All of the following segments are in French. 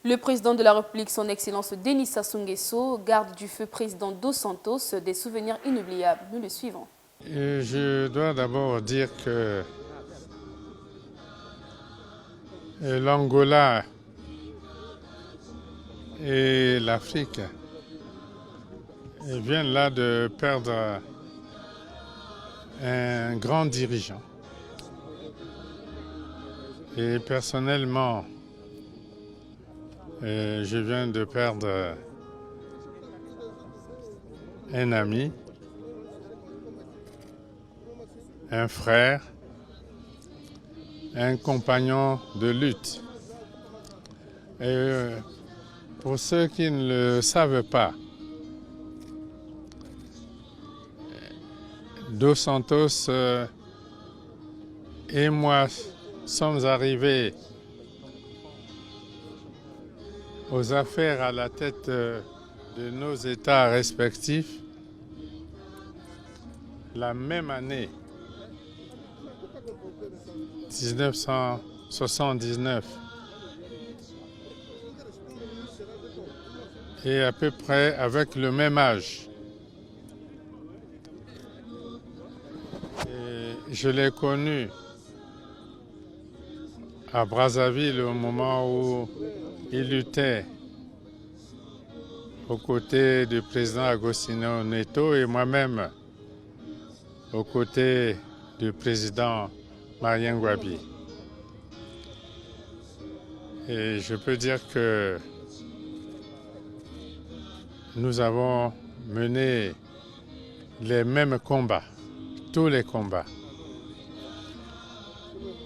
Le président de la République, son Excellence Denis Sassou Nguesso, garde du feu président Dos Santos des souvenirs inoubliables. Nous le suivons. Je dois d'abord dire que l'Angola et l'Afrique viennent là de perdre un grand dirigeant. Et personnellement, je viens de perdre un ami, un frère, un compagnon de lutte. Et pour ceux qui ne le savent pas, Dos Santos et moi sommes arrivés aux affaires à la tête de nos États respectifs la même année, 1979, et à peu près avec le même âge. Et je l'ai connu à Brazzaville au moment où il luttait aux côtés du président Agostinho Neto et moi-même aux côtés du président Marien Gouabi. Et je peux dire que nous avons mené les mêmes combats, tous les combats,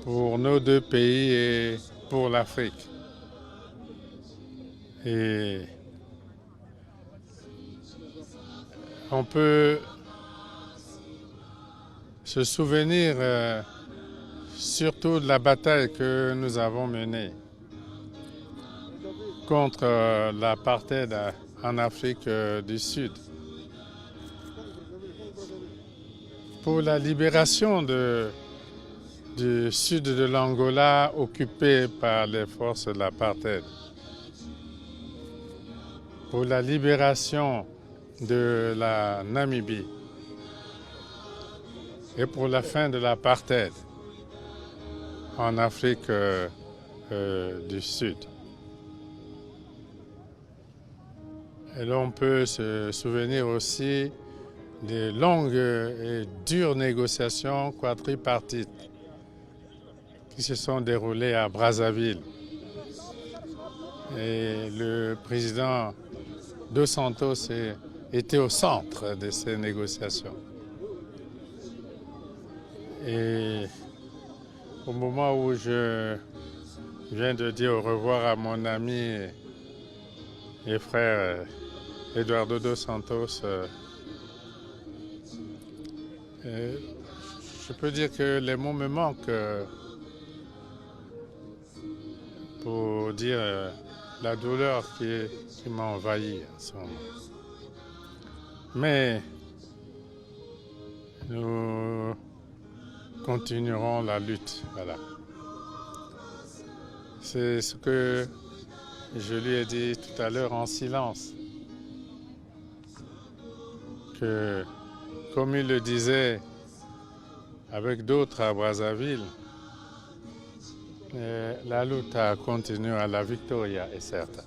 pour nos deux pays et pour l'Afrique. Et on peut se souvenir surtout de la bataille que nous avons menée contre l'apartheid en Afrique du Sud, pour la libération du sud de l'Angola occupé par les forces de l'apartheid, pour la libération de la Namibie et pour la fin de l'apartheid en Afrique du Sud. Et l'on peut se souvenir aussi des longues et dures négociations quadripartites qui se sont déroulées à Brazzaville. Et le président Dos Santos était au centre de ces négociations. Et au moment où je viens de dire au revoir à mon ami et frère Eduardo Dos Santos, je peux dire que les mots me manquent pour dire la douleur qui m'a envahi en ce moment. Mais nous continuerons la lutte. Voilà. C'est ce que je lui ai dit tout à l'heure en silence. Que, comme il le disait avec d'autres à Brazzaville, la lutte continue à la victoria est certain.